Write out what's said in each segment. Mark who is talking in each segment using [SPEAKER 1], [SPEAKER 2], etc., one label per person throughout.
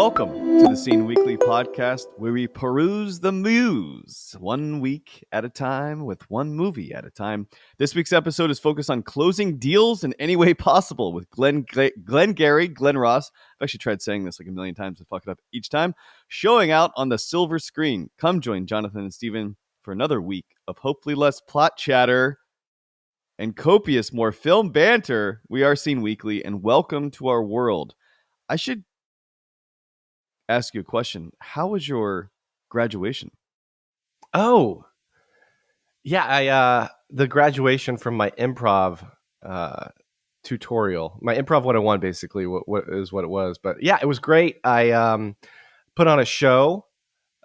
[SPEAKER 1] welcome to the Scene Weekly podcast, where we peruse the muse 1 week at a time with one movie at a time. This week's episode is focused on closing deals in any way possible with Glengarry Glen Ross. I've actually tried saying this like a million times and fuck it up each time. Showing out on the silver screen. Come join Jonathan and Steven for another week of hopefully less plot chatter and copious more film banter. We are Scene Weekly, and welcome to our world. I should ask you a question. How was your graduation?
[SPEAKER 2] Oh, yeah. The graduation from my improv tutorial, my improv 101, basically what is what it was. But yeah, it was great. I put on a show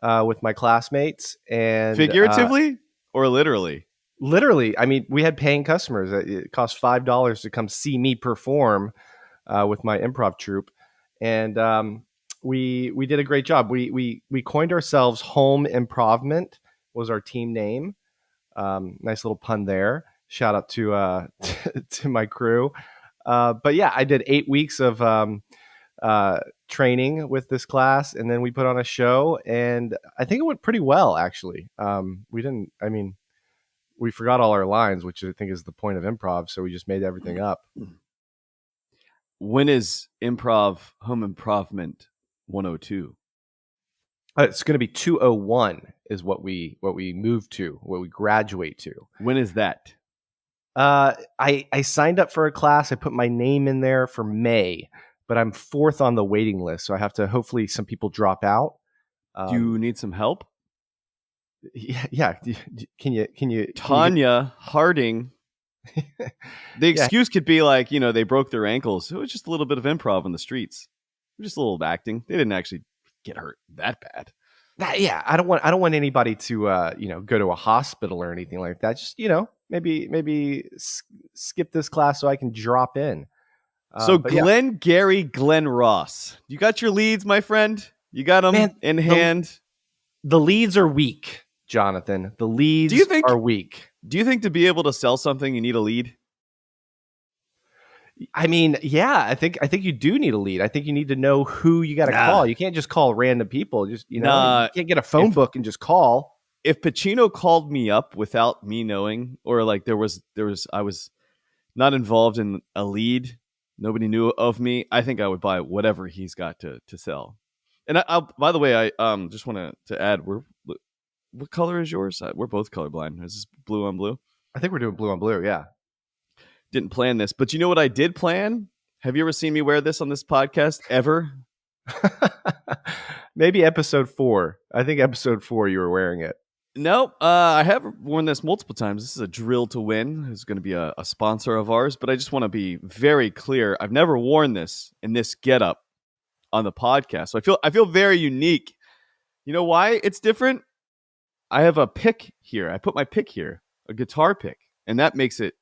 [SPEAKER 2] with my classmates, and
[SPEAKER 1] Figuratively or literally?
[SPEAKER 2] Literally. I mean, we had paying customers. It cost $5 to come see me perform with my improv troupe, and we did a great job. We coined ourselves Home Improvement was our team name. Nice little pun there. Shout out to to my crew. But yeah, I did 8 weeks of training with this class, and then we put on a show, and I think it went pretty well, actually. We forgot all our lines, which I think is the point of improv, so we just made everything up.
[SPEAKER 1] When is Home Improvement 102?
[SPEAKER 2] It's going to be 201 is what we moved to, what we graduate to.
[SPEAKER 1] When is that?
[SPEAKER 2] I signed up for a class. I put my name in there for May, but I'm fourth on the waiting list, so I have to. Hopefully, some people drop out.
[SPEAKER 1] Do you need some help?
[SPEAKER 2] Yeah. Can you
[SPEAKER 1] Tanya Harding. The excuse could be like, they broke their ankles. It was just a little bit of improv in the streets. Just a little acting. They didn't actually get hurt that bad.
[SPEAKER 2] I don't want anybody to go to a hospital or anything like that. Just maybe skip this class so I can drop in.
[SPEAKER 1] Glengarry Glen Ross. You got your leads, my friend? You got them in hand?
[SPEAKER 2] The leads are weak, Jonathan. The leads are weak.
[SPEAKER 1] Do you think to be able to sell something, you need a lead?
[SPEAKER 2] I mean, yeah, I think you do need a lead. I think you need to know who you got to call. You can't just call random people. You can't get a phone book and just call.
[SPEAKER 1] If Pacino called me up without me knowing, or like I was not involved in a lead, nobody knew of me, I think I would buy whatever he's got to sell. And by the way, I just want to add, what color is yours? We're both colorblind. Is this blue on blue?
[SPEAKER 2] I think we're doing blue on blue. Yeah.
[SPEAKER 1] Didn't plan this, but you know what I did plan? Have you ever seen me wear this on this podcast ever?
[SPEAKER 2] Maybe episode 4. I think episode 4 you were wearing it.
[SPEAKER 1] Nope. I have worn this multiple times. This is a Drill to Win. It's going to be a sponsor of ours, but I just want to be very clear. I've never worn this in this getup on the podcast, so I feel very unique. You know why it's different? I have a pick here. I put my pick here, a guitar pick, and that makes it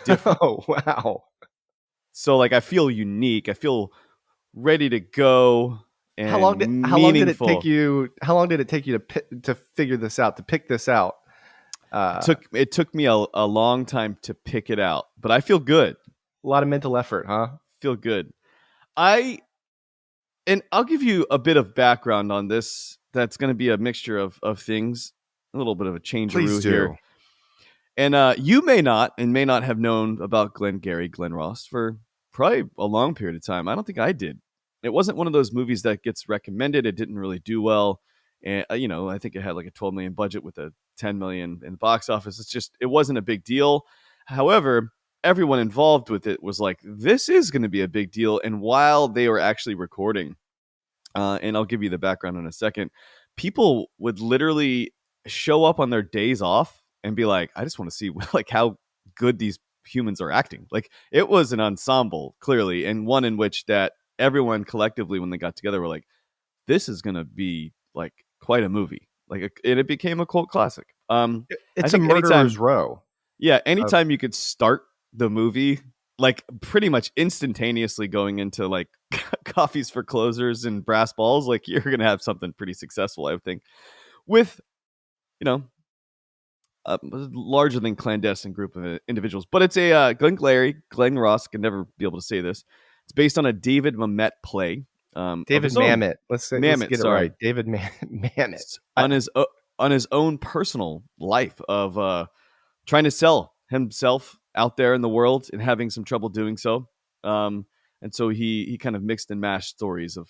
[SPEAKER 1] different.
[SPEAKER 2] Oh, wow.
[SPEAKER 1] So I feel unique. I feel ready to go. And
[SPEAKER 2] how long did it take you to figure this out, to pick this out?
[SPEAKER 1] It took me a long time to pick it out, but I feel good.
[SPEAKER 2] A lot of mental effort, huh?
[SPEAKER 1] Feel good. And I'll give you a bit of background on this. That's going to be a mixture of things, a little bit of a change of route here. And you may not have known about Glengarry Glen Ross for probably a long period of time. I don't think I did. It wasn't one of those movies that gets recommended. It didn't really do well. And, I think it had like a $12 million budget with a $10 million in the box office. It wasn't a big deal. However, everyone involved with it was like, this is going to be a big deal. And while they were actually recording, and I'll give you the background in a second, people would literally show up on their days off and be like, I just want to see how good these humans are acting. It was an ensemble, clearly, and one in which that everyone collectively, when they got together, were like, this is going to be quite a movie. And it became a cult classic.
[SPEAKER 2] It's a murderer's row.
[SPEAKER 1] Yeah. Anytime you could start the movie, pretty much instantaneously going into coffees for closers and brass balls, you're going to have something pretty successful, I would think, with, a larger than clandestine group of individuals. But it's a Glengarry Glen Ross, can never be able to say this. It's based on a David Mamet play. of
[SPEAKER 2] David
[SPEAKER 1] his own.
[SPEAKER 2] Mamet. Let's
[SPEAKER 1] Mamet,
[SPEAKER 2] get it
[SPEAKER 1] sorry,
[SPEAKER 2] right. David Mamet.
[SPEAKER 1] on his own personal life of trying to sell himself out there in the world and having some trouble doing so. Um, and so he kind of mixed and mashed stories of,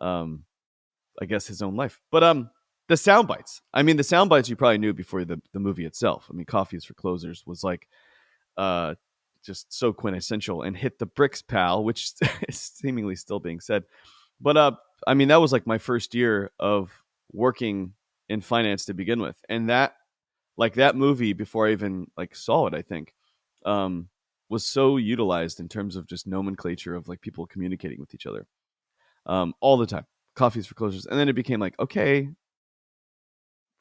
[SPEAKER 1] I guess, his own life. But the sound bites. I mean, the sound bites you probably knew before the movie itself. I mean, Coffees for Closers was like uh, just so quintessential, and Hit the Bricks, Pal, which is seemingly still being said. But I mean, that was like my first year of working in finance to begin with, and that movie before I even like saw it, I think, um, was so utilized in terms of just nomenclature of like people communicating with each other all the time. Coffees for Closers, and then it became like, okay,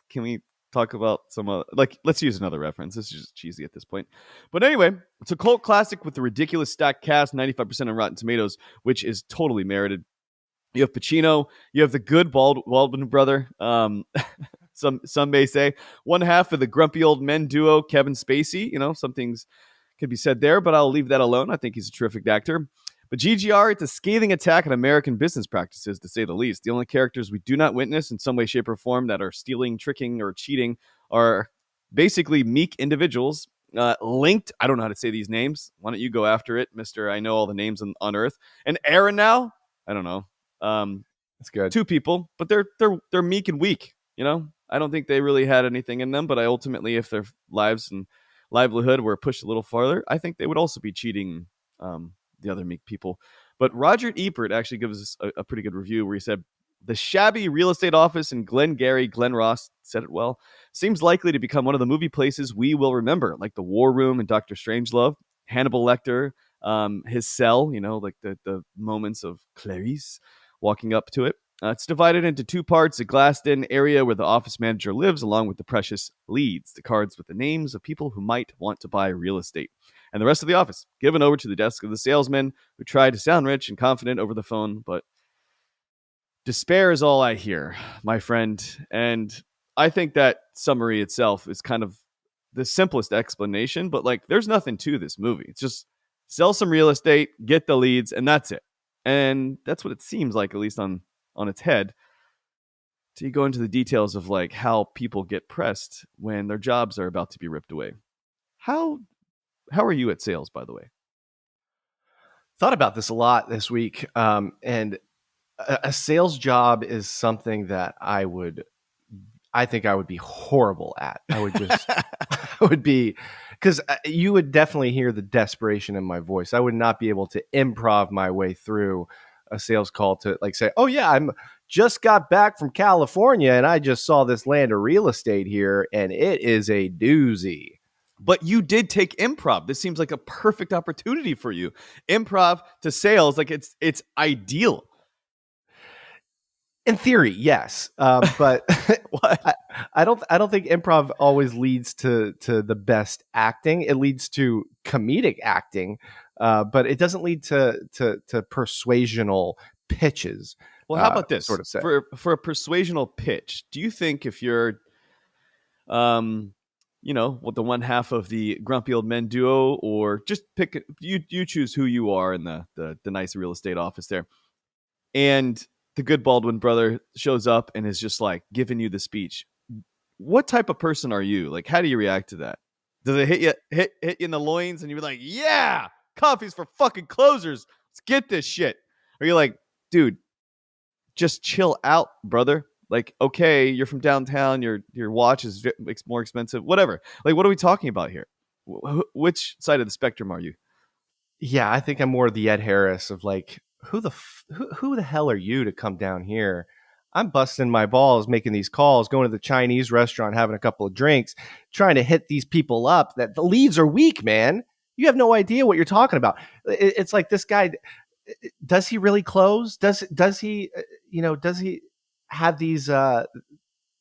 [SPEAKER 1] can we talk about some like let's use another reference. This is just cheesy at this point. But anyway, it's a cult classic with the ridiculous stacked cast, 95% on Rotten Tomatoes, which is totally merited. You have Pacino, you have the good Baldwin brother. Some may say one half of the grumpy old men duo, Kevin Spacey. You know, some things could be said there, but I'll leave that alone. I think he's a terrific actor. But GGR, it's a scathing attack on American business practices, to say the least. The only characters we do not witness in some way, shape, or form that are stealing, tricking, or cheating are basically meek individuals linked. I don't know how to say these names. Why don't you go after it, Mister? I know all the names on Earth. And Aaron now? I don't know.
[SPEAKER 2] That's good.
[SPEAKER 1] Two people, but they're meek and weak. You know, I don't think they really had anything in them. But I ultimately, if their lives and livelihood were pushed a little farther, I think they would also be cheating the other meek people. But Roger Ebert actually gives us a pretty good review where he said, the shabby real estate office in Glengarry Glen Ross, said it well, seems likely to become one of the movie places we will remember, like the War Room and Dr. Strangelove, Hannibal Lecter, his cell, you know, like the moments of Clarice walking up to it. It's divided into two parts, a glassed-in area where the office manager lives, along with the precious leads, the cards with the names of people who might want to buy real estate, and the rest of the office given over to the desk of the salesman who tried to sound rich and confident over the phone, but despair is all I hear, my friend. And I think that summary itself is kind of the simplest explanation, but like there's nothing to this movie. It's just sell some real estate, get the leads, and that's it. And that's what it seems like, at least on its head. So you go into the details of like how people get pressed when their jobs are about to be ripped away. How are you at sales, by the way?
[SPEAKER 2] Thought about this a lot this week, and a sales job is something that I think I would be horrible at. I would just, I would be, because you would definitely hear the desperation in my voice. I would not be able to improv my way through a sales call to like say, oh yeah, I'm just got back from California and I just saw this land of real estate here and it is a doozy.
[SPEAKER 1] But you did take improv. This seems like a perfect opportunity for you. Improv to sales, like it's ideal.
[SPEAKER 2] In theory, yes, but I don't think improv always leads to the best acting. It leads to comedic acting, but it doesn't lead to persuasional pitches.
[SPEAKER 1] Well, how about
[SPEAKER 2] Sort
[SPEAKER 1] this
[SPEAKER 2] of say.
[SPEAKER 1] for a persuasional pitch? Do you think if you're um what the one half of the grumpy old men duo, or just pick you choose who you are in the nice real estate office there, and the good Baldwin brother shows up and is just like giving you the speech, what type of person are you? Like, how do you react to that? Does it hit you in the loins and you're like, yeah, coffee's for fucking closers, let's get this shit? Or you're like, dude, just chill out, brother. Like, okay, you're from downtown. Your watch is more expensive. Whatever. Like, what are we talking about here? Which side of the spectrum are you?
[SPEAKER 2] Yeah, I think I'm more the Ed Harris of like, who the hell are you to come down here? I'm busting my balls making these calls, going to the Chinese restaurant, having a couple of drinks, trying to hit these people up. That the leads are weak, man. You have no idea what you're talking about. It's like this guy. Does he really close? Does he? Does he have these?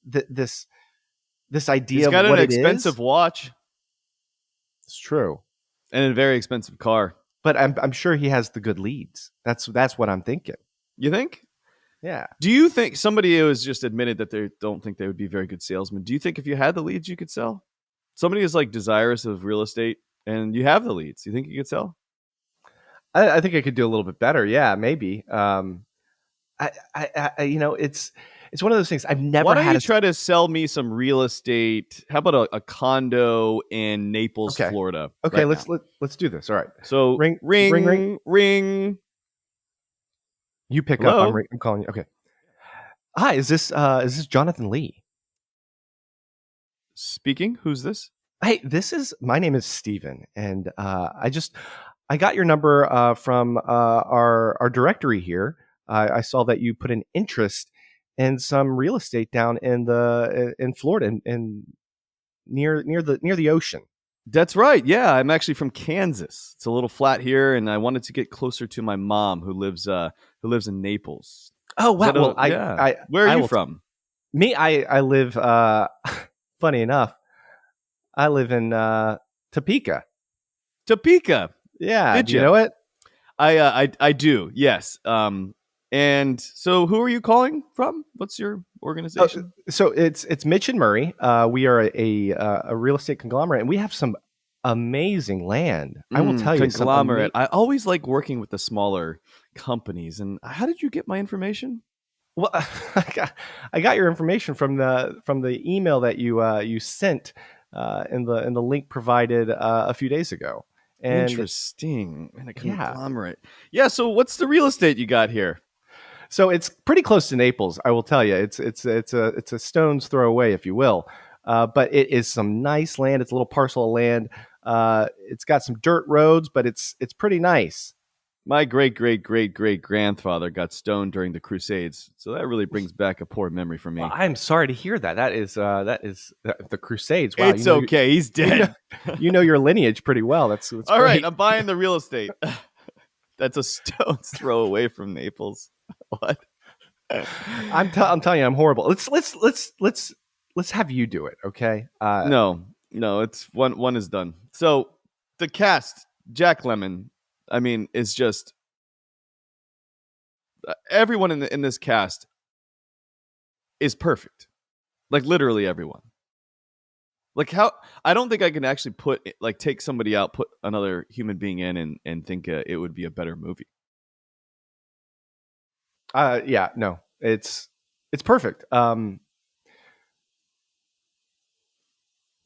[SPEAKER 2] This
[SPEAKER 1] He's
[SPEAKER 2] idea of
[SPEAKER 1] got an
[SPEAKER 2] what it
[SPEAKER 1] expensive
[SPEAKER 2] is?
[SPEAKER 1] watch
[SPEAKER 2] It's true,
[SPEAKER 1] and a very expensive car.
[SPEAKER 2] but I'm sure he has the good leads. That's what I'm thinking.
[SPEAKER 1] You think?
[SPEAKER 2] Yeah.
[SPEAKER 1] Do you think somebody who has just admitted that they don't think they would be very good salesmen? Do you think if you had the leads, you could sell? Somebody is like desirous of real estate, and you have the leads. You think you could sell?
[SPEAKER 2] I think I could do a little bit better. Yeah, maybe. it's one of those things. I've
[SPEAKER 1] Why
[SPEAKER 2] never
[SPEAKER 1] don't
[SPEAKER 2] had
[SPEAKER 1] you
[SPEAKER 2] a.
[SPEAKER 1] try to sell me some real estate? How about a condo in Naples,
[SPEAKER 2] Okay.
[SPEAKER 1] Florida,
[SPEAKER 2] Okay,
[SPEAKER 1] right now?
[SPEAKER 2] let's do this. All right.
[SPEAKER 1] So
[SPEAKER 2] Ring, ring, ring.
[SPEAKER 1] ring, ring.
[SPEAKER 2] You pick up.
[SPEAKER 1] Hello,
[SPEAKER 2] I'm calling you. Okay. Hi, is this Jonathan Lee?
[SPEAKER 1] speaking. Who's this?
[SPEAKER 2] Hey, my name is Steven, and I got your number from our directory here. I saw that you put an interest in some real estate down in Florida, in near the ocean.
[SPEAKER 1] That's right. Yeah, I'm actually from Kansas. It's a little flat here, and I wanted to get closer to my mom who lives in Naples.
[SPEAKER 2] Oh
[SPEAKER 1] Is
[SPEAKER 2] wow!
[SPEAKER 1] that
[SPEAKER 2] Well,
[SPEAKER 1] yeah? Where are
[SPEAKER 2] I
[SPEAKER 1] you
[SPEAKER 2] will.
[SPEAKER 1] from?
[SPEAKER 2] I live. Funny enough, I live in Topeka.
[SPEAKER 1] Topeka.
[SPEAKER 2] Yeah,
[SPEAKER 1] Did
[SPEAKER 2] do you
[SPEAKER 1] you?
[SPEAKER 2] know it?
[SPEAKER 1] I do. Yes. And so who are you calling from? What's your
[SPEAKER 2] Oh,
[SPEAKER 1] organization?
[SPEAKER 2] so it's Mitch and Murray. We are a real estate conglomerate, and we have some amazing land. I will tell you some
[SPEAKER 1] Conglomerate. I always like working with the smaller companies. And how did you get my information?
[SPEAKER 2] Well, I got your information from the email that you sent in the link provided a few days ago, and
[SPEAKER 1] Interesting. And a
[SPEAKER 2] yeah,
[SPEAKER 1] conglomerate. Yeah. So what's the real estate you got here?
[SPEAKER 2] so it's pretty close to Naples. I will tell you, it's a stone's throw away, if you will. But it is some nice land. It's a little parcel of land. It's got some dirt roads, but it's pretty nice.
[SPEAKER 1] My great great great great grandfather got stoned during the Crusades. So that really brings back a poor memory for
[SPEAKER 2] Well,
[SPEAKER 1] me.
[SPEAKER 2] I'm sorry to hear that. That is the Crusades. Wow,
[SPEAKER 1] It's okay. He's
[SPEAKER 2] you know
[SPEAKER 1] dead.
[SPEAKER 2] you know your lineage pretty well. That's
[SPEAKER 1] All right.
[SPEAKER 2] great.
[SPEAKER 1] I'm buying the real estate. That's a stone's throw away from Naples. What?
[SPEAKER 2] I'm telling you, I'm horrible. Let's have you do it, okay?
[SPEAKER 1] No, no, it's one is done. So the cast, Jack Lemmon, I mean, is just everyone in this cast is perfect. Like literally everyone. Like how I don't think I can actually take somebody out, put another human being in, and think it would be a better movie.
[SPEAKER 2] Yeah, no, it's perfect.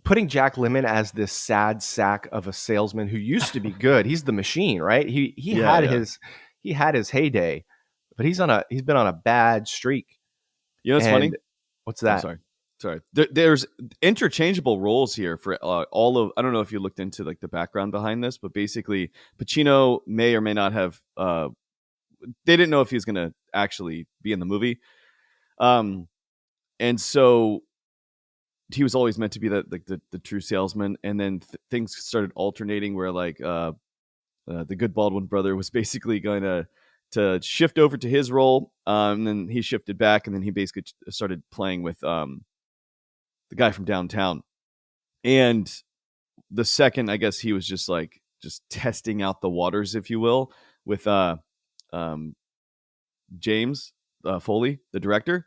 [SPEAKER 2] Putting Jack Lemmon as this sad sack of a salesman who used to be good. He's the machine, right?
[SPEAKER 1] Yeah, yeah.
[SPEAKER 2] He had his heyday, but he's been on a bad streak.
[SPEAKER 1] You know what's
[SPEAKER 2] And
[SPEAKER 1] funny?
[SPEAKER 2] what's
[SPEAKER 1] I'm
[SPEAKER 2] that?
[SPEAKER 1] sorry. Sorry. There's interchangeable roles here for all of. I don't know if you looked into like the background behind this, but basically, Pacino may or may not have. They didn't know if he was going to actually be in the movie, and so he was always meant to be the true salesman. And then things started alternating where the good Baldwin brother was basically going to shift over to his role, and then he shifted back, and then he basically started playing with the guy from downtown. And the second, I guess he was just testing out the waters, if you will, with um, James Foley, the director.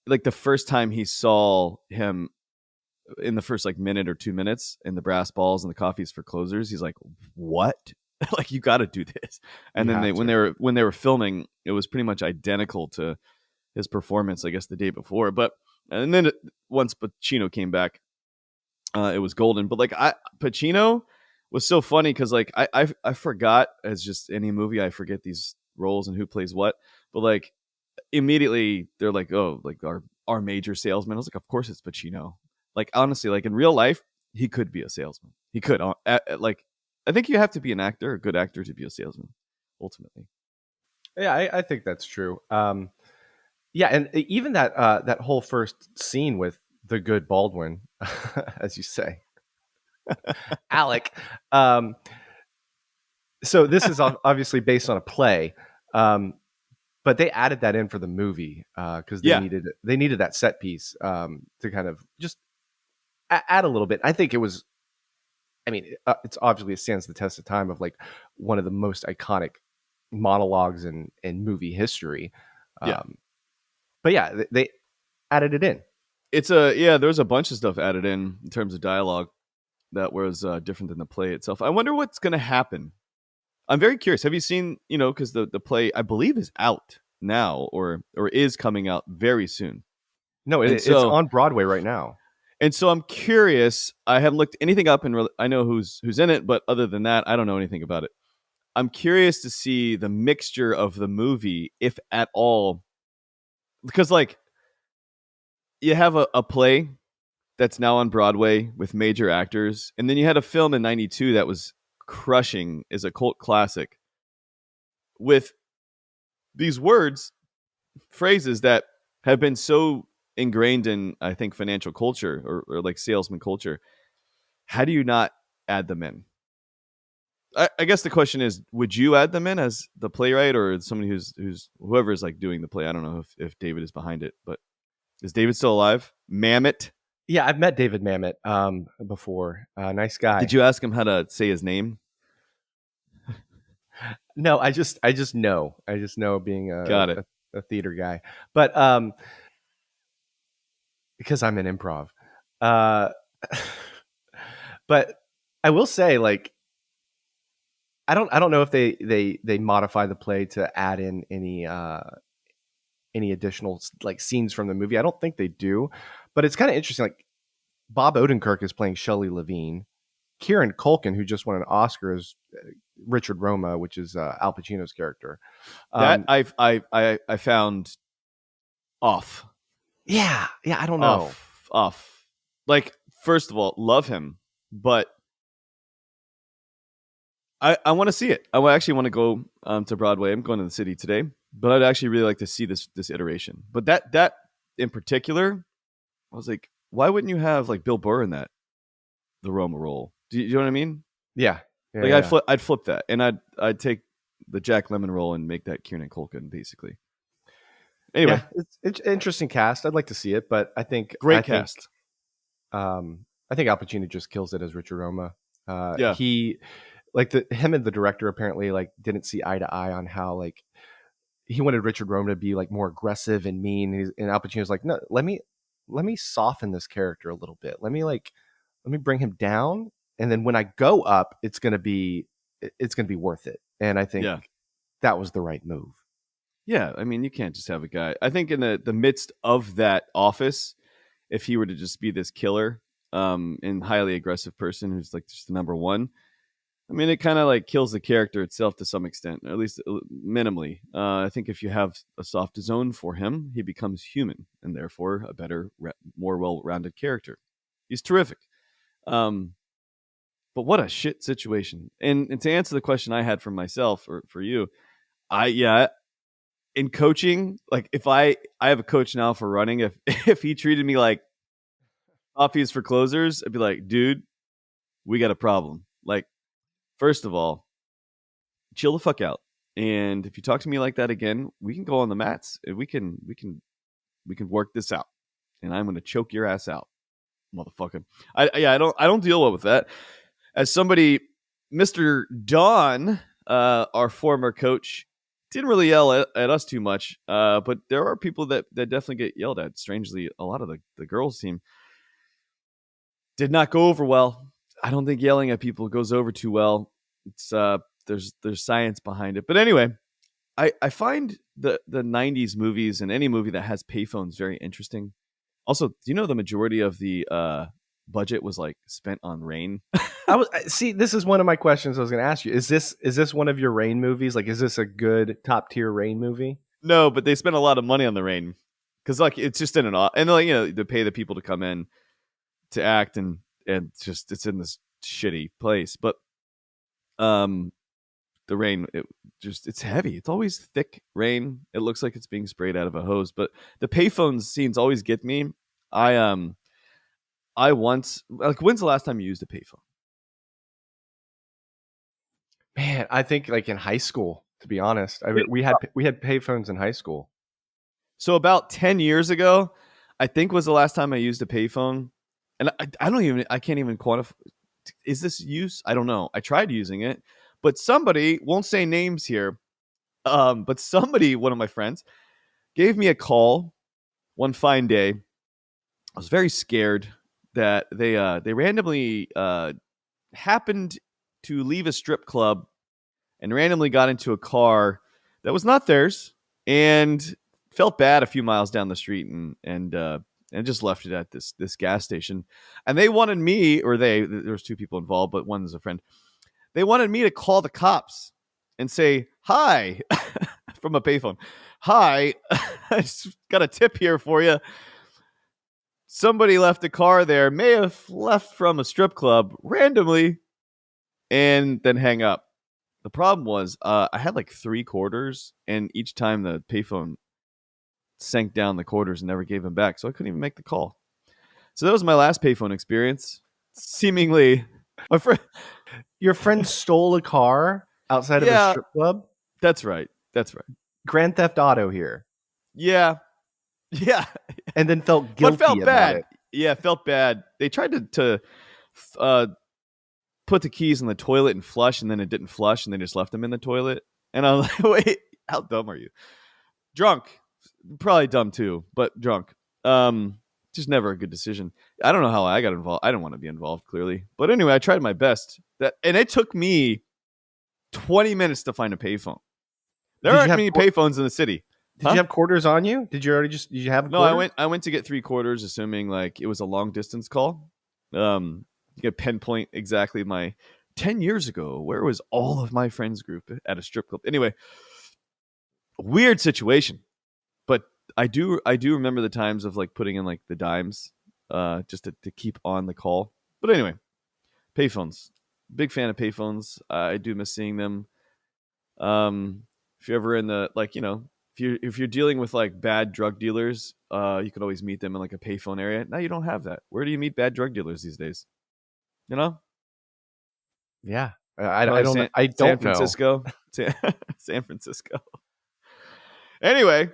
[SPEAKER 1] Like the first time he saw him in the first like minute or 2 minutes in the brass balls and the coffees for closers, he's like, "What? Like you got to do this." And
[SPEAKER 2] You
[SPEAKER 1] then
[SPEAKER 2] have
[SPEAKER 1] when
[SPEAKER 2] to.
[SPEAKER 1] they were filming, it was pretty much identical to his performance, I guess, the day before. But and then once Pacino came back, it was golden. But Pacino was so funny because I forgot, as just any movie, I forget these roles and who plays what. But like immediately they're like, oh, like our major salesman. I was like, of course it's Pacino. Like honestly, like in real life, he could be a salesman. He could like I think you have to be an actor, a good actor, to be a salesman. Ultimately,
[SPEAKER 2] Yeah, I think that's true. Yeah, and even that whole first scene with the good Baldwin, as you say, Alec. Um, so this is obviously based on a play, um, but they added that in for the movie because
[SPEAKER 1] yeah,
[SPEAKER 2] they needed that set piece to kind of just add a little bit. I think it was. I mean, it's obviously it stands the test of time of like one of the most iconic monologues in movie history.
[SPEAKER 1] yeah.
[SPEAKER 2] Um, but yeah, they added it in.
[SPEAKER 1] There's a bunch of stuff added in terms of dialogue that was different than the play itself. I wonder what's going to happen. I'm very curious. Have you seen, because the play, I believe, is out now, or is coming out very soon.
[SPEAKER 2] No,
[SPEAKER 1] And
[SPEAKER 2] it's
[SPEAKER 1] so
[SPEAKER 2] on Broadway right now.
[SPEAKER 1] I'm curious. I haven't looked anything up, and I know who's in it, but other than that, I don't know anything about it. I'm curious to see the mixture of the movie, if at all, because like you have a play that's now on Broadway with major actors, and then you had a film in '92 that was crushing, is a cult classic with these phrases that have been so ingrained in, I think, financial culture, or like salesman culture. How do you not add them in? I guess the question is, would you add them in as the playwright, or somebody who's whoever is like doing the play? I don't know if David is behind it, but is David still alive? Mamet.
[SPEAKER 2] Yeah, I've met David Mamet before. Nice
[SPEAKER 1] Did
[SPEAKER 2] guy.
[SPEAKER 1] you ask him how to say his name?
[SPEAKER 2] No, I just know. I just know being
[SPEAKER 1] Got it.
[SPEAKER 2] a theater guy. But because I'm in improv. Uh but I will say, like, I don't know if they modify the play to add in any additional like scenes from the movie. I don't think they do, but it's kind of interesting. Like, Bob Odenkirk is playing Shelley Levine. Kieran Culkin, who just won an Oscar, is Richard Roma, which is Al Pacino's character.
[SPEAKER 1] That
[SPEAKER 2] Um,
[SPEAKER 1] I found off,
[SPEAKER 2] yeah, I don't know.
[SPEAKER 1] off. Like, first of all, love him, but I want to see it. Actually want to go to Broadway. I'm going to the city today, but I'd actually really like to see this iteration. But that in particular, I was like, why wouldn't you have like Bill Burr in the Roma role? Do you know what I mean?
[SPEAKER 2] Yeah, yeah,
[SPEAKER 1] Like
[SPEAKER 2] yeah.
[SPEAKER 1] I'd flip that, and I'd take the Jack Lemmon role and make that Kieran Culkin, basically. Anyway,
[SPEAKER 2] Yeah, it's interesting cast. I'd like to see it, but I think
[SPEAKER 1] great cast.
[SPEAKER 2] I think Al Pacino just kills it as Richard Roma.
[SPEAKER 1] Yeah,
[SPEAKER 2] He like him and the director apparently like didn't see eye to eye on how like he wanted Richard Roma to be like more aggressive and mean, and Al Pacino's like, no, let me soften this character a little bit. Let me bring him down, and then when I go up, it's gonna be worth it. And I think
[SPEAKER 1] yeah.
[SPEAKER 2] that was the right move.
[SPEAKER 1] Yeah, I mean, you can't just have a guy. I think in the midst of that office, if he were to just be this killer, and highly aggressive person who's like just the number one, I mean, it kind of like kills the character itself to some extent, or at least minimally. I think if you have a soft zone for him, he becomes human, and therefore a better, more well-rounded character. He's terrific. Um, but what a shit situation. And to answer the question I had for myself or for you, yeah, in coaching, like if I have a coach now for running, if if he treated me like coffees for closers, I'd be like, dude, we got a problem. Like, first of all, chill the fuck out. And if you talk to me like that again, we can go on the mats and we can work this out. And I'm gonna choke your ass out, motherfucker. I don't deal well with that. As somebody, Mr. Don, our former coach, didn't really yell at us too much, but there are people that definitely get yelled at. Strangely, a lot of the girls' team did not go over well. I don't think yelling at people goes over too well. It's there's science behind it. But anyway, I find the '90s movies and any movie that has payphones very interesting. Also, do you know the majority of the budget was like spent on rain?
[SPEAKER 2] I was see. This is one of my questions I was going to ask you. Is this one of your Rain movies? Like, is this a good top tier Rain movie?
[SPEAKER 1] No, but they spent a lot of money on the rain because like it's just in and like they pay the people to come in to act, and it's in this shitty place. But um, the rain, it's heavy. It's always thick rain. It looks like it's being sprayed out of a hose. But the payphone scenes always get me. I I once, like, when's the last time you used a payphone?
[SPEAKER 2] Man, I think like in high school. To be honest, we had payphones in high school.
[SPEAKER 1] So about 10 years ago, I think was the last time I used a payphone. And I can't even quantify. Is this use? I don't know. I tried using it, but somebody, won't say names here, but somebody, one of my friends, gave me a call one fine day. I was very scared that they randomly happened to leave a strip club and randomly got into a car that was not theirs. and felt bad a few miles down the street, and just left it at this gas station. And they wanted me, or there was two people involved, but one is a friend. They wanted me to call the cops and say, "Hi," from a payphone. "Hi, I just got a tip here for you. Somebody left a car there, may have left from a strip club randomly," and then hang up. The problem was I had like 3 quarters, and each time the payphone sank down the quarters and never gave them back, so I couldn't even make the call. So that was my last payphone experience. Seemingly, my friend.
[SPEAKER 2] Your friend stole a car outside of a strip club?
[SPEAKER 1] That's right. That's right.
[SPEAKER 2] Grand Theft Auto here.
[SPEAKER 1] Yeah.
[SPEAKER 2] And then felt guilty
[SPEAKER 1] but felt
[SPEAKER 2] about
[SPEAKER 1] bad.
[SPEAKER 2] it.
[SPEAKER 1] Yeah, felt bad. They tried to put the keys in the toilet and flush, and then it didn't flush, and they just left them in the toilet. And I'm like, wait, how dumb are you? Drunk. Probably dumb too, but drunk. Just never a good decision. I don't know how I got involved. I don't want to be involved, clearly. But anyway, I tried my best. And it took me 20 minutes to find a payphone. There aren't many payphones in the city.
[SPEAKER 2] Did you have quarters on you? Did you have a quarter?
[SPEAKER 1] No, I went to get 3 quarters, assuming like it was a long distance call. You could pinpoint exactly my 10 years ago. Where was all of my friends group at a strip club? Anyway, weird situation. But I do remember the times of like putting in like the dimes just to keep on the call. But anyway, payphones. Big fan of payphones. I do miss seeing them. If you're ever in the if you're dealing with like bad drug dealers, you could always meet them in like a payphone area. Now you don't have that. Where do you meet bad drug dealers these days? You know?
[SPEAKER 2] Yeah, I don't know.
[SPEAKER 1] San Francisco. San Francisco. Anyway,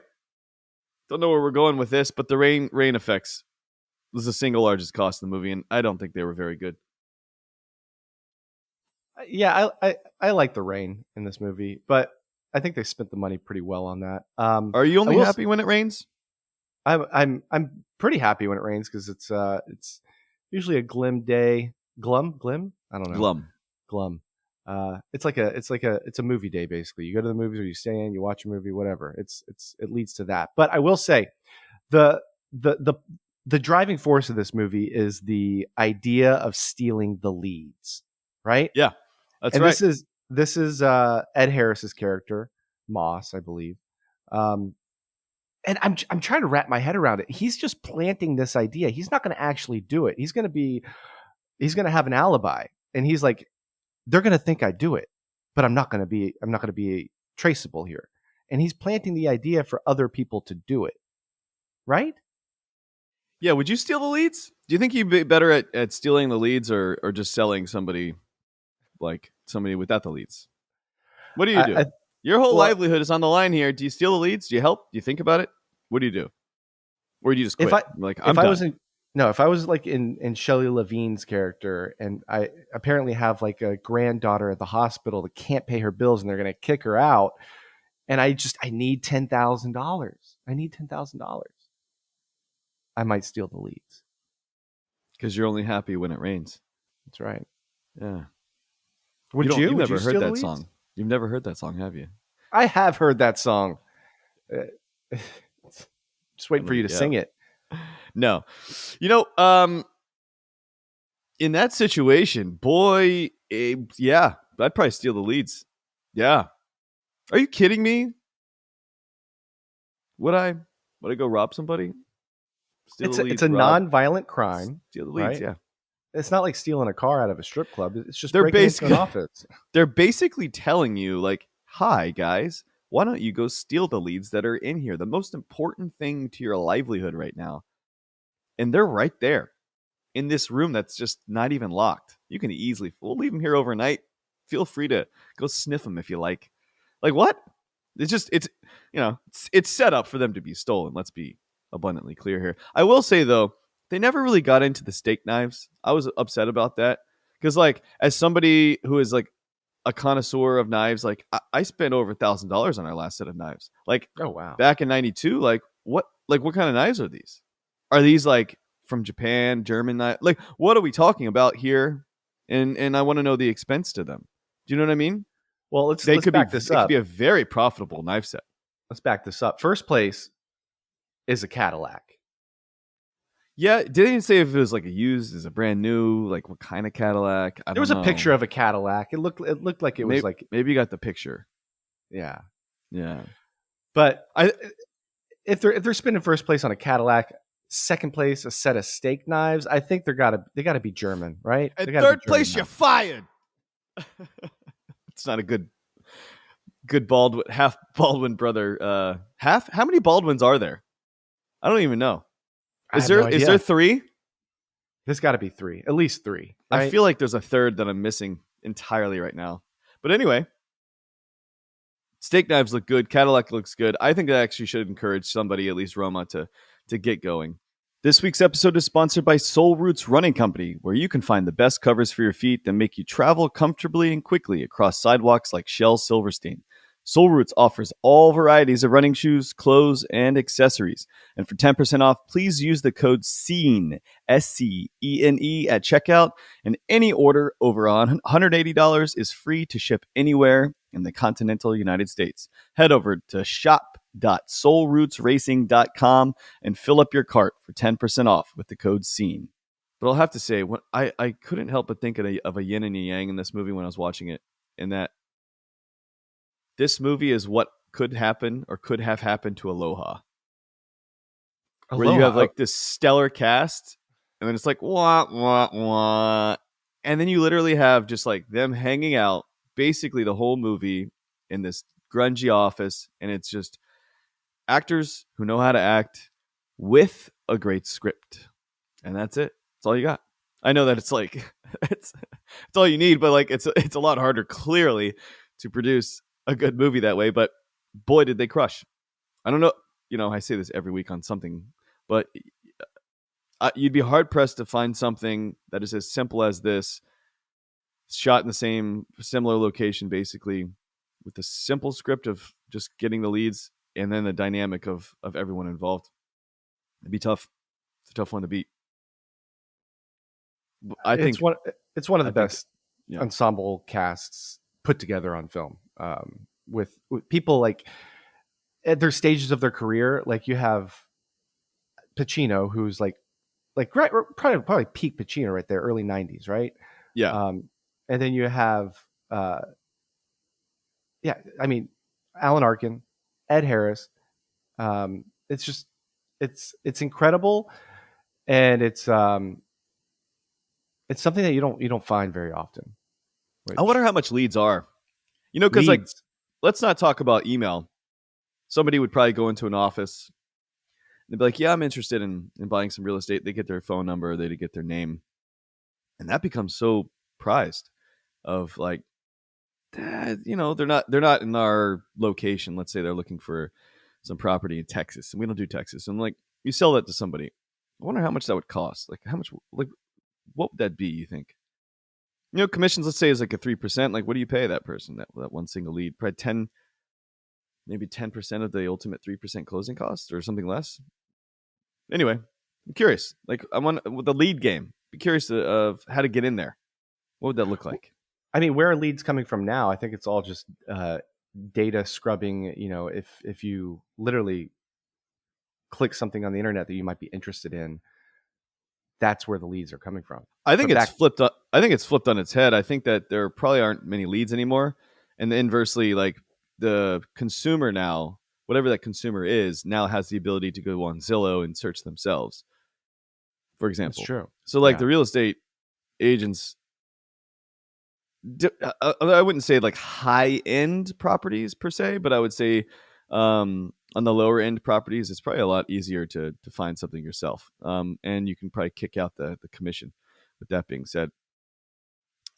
[SPEAKER 1] don't know where we're going with this, but the rain effects was the single largest cost in the movie, and I don't think they were very good.
[SPEAKER 2] Yeah, I like the rain in this movie, but I think they spent the money pretty well on that.
[SPEAKER 1] Are you only happy when it rains?
[SPEAKER 2] I'm pretty happy when it rains because it's usually a glum day. Glum? I don't know. Glum. It's a movie day basically. You go to the movies or you stay in, you watch a movie, whatever. It leads to that. But I will say, the driving force of this movie is the idea of stealing the leads, right?
[SPEAKER 1] Yeah, that's right.
[SPEAKER 2] This is Ed Harris's character, Moss, I believe. And I'm trying to wrap my head around it. He's just planting this idea. He's not going to actually do it. He's going to have an alibi, and he's like, they're going to think I do it, but I'm not going to be traceable here. And he's planting the idea for other people to do it, right?
[SPEAKER 1] Yeah. Would you steal the leads? Do you think you'd be better at stealing the leads or just selling somebody without the leads? What do you do? Your whole livelihood is on the line here. Do you steal the leads? Do you help? Do you think about it? What do you do? Or do you just quit?
[SPEAKER 2] If I was like in Shelley Levine's character, and I apparently have like a granddaughter at the hospital that can't pay her bills, and they're going to kick her out, and I need $10,000. I need $10,000. I might steal the leads
[SPEAKER 1] because you're only happy when it rains.
[SPEAKER 2] That's right.
[SPEAKER 1] Yeah.
[SPEAKER 2] You've
[SPEAKER 1] never heard that song. You've never heard that song, have you?
[SPEAKER 2] I have heard that song. Just waiting for you to sing it.
[SPEAKER 1] No. In that situation, boy, yeah, I'd probably steal the leads. Yeah. Are you kidding me? Would I go rob somebody?
[SPEAKER 2] It's a non-violent crime.
[SPEAKER 1] Steal the leads, right? Yeah.
[SPEAKER 2] It's not like stealing a car out of a strip club. It's just breaking into an office.
[SPEAKER 1] They're basically telling you, like, hi, guys, why don't you go steal the leads that are in here? The most important thing to your livelihood right now. And they're right there in this room that's just not even locked. You can we'll leave them here overnight. Feel free to go sniff them if you like. Like, what? It's set up for them to be stolen. Let's be abundantly clear here. I will say, though, they never really got into the steak knives. I was upset about that because, like, as somebody who is like a connoisseur of knives, like I spent over $1,000 on our last set of knives. Like,
[SPEAKER 2] oh wow,
[SPEAKER 1] back in '92. Like, what kind of knives are these? Are these like from Japan, German knife? Like, what are we talking about here? And I want to know the expense to them. Do you know what I mean?
[SPEAKER 2] Well, let's back this up.
[SPEAKER 1] It could be a very profitable knife set.
[SPEAKER 2] let's back this up. First place is a Cadillac.
[SPEAKER 1] Yeah, did they even say if it was like a used, is a brand new, like what kind of Cadillac? I
[SPEAKER 2] There
[SPEAKER 1] don't
[SPEAKER 2] was a
[SPEAKER 1] know.
[SPEAKER 2] picture of a Cadillac. It looked like it was like,
[SPEAKER 1] maybe you got the picture.
[SPEAKER 2] yeah.
[SPEAKER 1] Yeah,
[SPEAKER 2] But if they're spinning first place on a Cadillac, second place a set of steak knives, I think they gotta be German, right?
[SPEAKER 1] and
[SPEAKER 2] They gotta be
[SPEAKER 1] third
[SPEAKER 2] German
[SPEAKER 1] place, you're
[SPEAKER 2] knives.
[SPEAKER 1] fired. It's not a good Baldwin, half Baldwin brother. Half? How many Baldwins are there? I don't even know.
[SPEAKER 2] I have no
[SPEAKER 1] Is there
[SPEAKER 2] idea.
[SPEAKER 1] three?
[SPEAKER 2] There's got to be three, at least three. Right?
[SPEAKER 1] I feel like there's a third that I'm missing entirely right now. But anyway, steak knives look good. Cadillac looks good. I think that actually should encourage somebody, at least Roma, to get going. This week's episode is sponsored by Soul Roots Running Company, where you can find the best covers for your feet that make you travel comfortably and quickly across sidewalks like Shell Silverstein. Soul Roots offers all varieties of running shoes, clothes, and accessories. And for 10% off, please use the code SCENE, SCENE, at checkout. And any order over $180 is free to ship anywhere in the continental United States. Head over to shop.soulrootsracing.com and fill up your cart for 10% off with the code SCENE. But I'll have to say, I couldn't help but think of a yin and a yang in this movie when I was watching it, in that this movie is what could happen or could have happened to Aloha. Where you have like this stellar cast, and then it's like, wah, wah, wah. And then you literally have just like them hanging out basically the whole movie in this grungy office. And it's just actors who know how to act with a great script. And that's it. That's all you got. I know that it's like, it's all you need, but like it's a lot harder clearly to produce a good movie that way, but boy, did they crush. I don't know. I say this every week on something, but you'd be hard pressed to find something that is as simple as this, shot in the same similar location, basically, with a simple script of just getting the leads and then the dynamic of everyone involved. It'd be tough. It's a tough one to beat.
[SPEAKER 2] It's one of the best ensemble casts put together on film, with people like at their stages of their career. Like you have Pacino, who's like right, probably peak Pacino right there, early 90s, right?
[SPEAKER 1] Yeah.
[SPEAKER 2] And then you have I mean, Alan Arkin, Ed Harris. It's just it's incredible, and it's something that you don't find very often.
[SPEAKER 1] I wonder how much leads are, because like, let's not talk about email. Somebody would probably go into an office. They'd be like, yeah, I'm interested in buying some real estate. They get their phone number, they get their name. And that becomes so prized of like, they're not in our location. Let's say they're looking for some property in Texas, and we don't do Texas. And like, you sell that to somebody. I wonder how much that would cost. Like, how much, like, what would that be, you think? Commissions, let's say, is like a 3%. Like, what do you pay that person, that one single lead? Probably maybe 10% of the ultimate 3% closing costs, or something less. Anyway, I'm curious. Like, I want with the lead game. Be curious of how to get in there. What would that look like?
[SPEAKER 2] I mean, where are leads coming from now? I think it's all just data scrubbing. If you literally click something on the internet that you might be interested in, that's where the leads are coming from.
[SPEAKER 1] I think it's flipped up. I think it's flipped on its head. I think that there probably aren't many leads anymore, and inversely, like, the consumer now, whatever that consumer is, now has the ability to go on Zillow and search themselves, for example.
[SPEAKER 2] That's true.
[SPEAKER 1] So like, the real estate agents, I wouldn't say like high end properties per se, but I would say on the lower end properties, it's probably a lot easier to find something yourself. And you can probably kick out the commission. With that being said,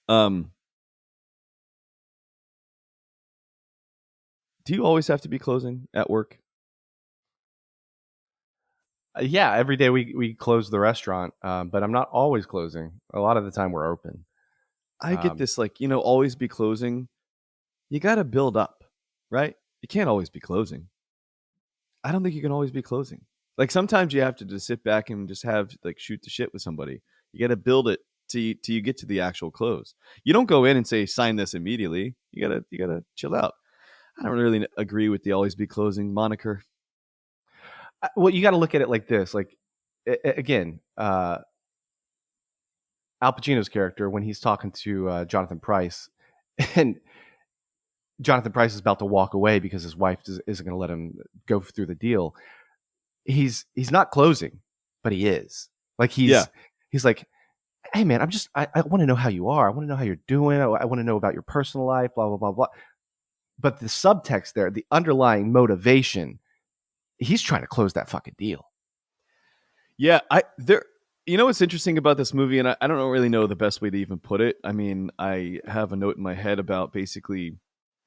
[SPEAKER 1] do you always have to be closing at work?
[SPEAKER 2] Yeah, every day we close the restaurant, but I'm not always closing. A lot of the time we're open.
[SPEAKER 1] I get this, like, always be closing. You got to build up, right? You can't always be closing. I don't think you can always be closing. Like, sometimes you have to just sit back and just have like shoot the shit with somebody. You got to build it till you get to the actual close. You don't go in and say, sign this immediately. You gotta chill out. I don't really agree with the always be closing moniker.
[SPEAKER 2] Well, you got to look at it like this. Like, again, Al Pacino's character, when he's talking to Jonathan Pryce, and Jonathan Pryce is about to walk away because his wife isn't going to let him go through the deal. He's not closing, but he is. Like he's like, hey man, I want to know how you are. I want to know how you're doing. I want to know about your personal life. Blah blah blah blah. But the subtext there, the underlying motivation, he's trying to close that fucking deal.
[SPEAKER 1] Yeah, you know what's interesting about this movie, and I don't really know the best way to even put it. I mean, I have a note in my head about basically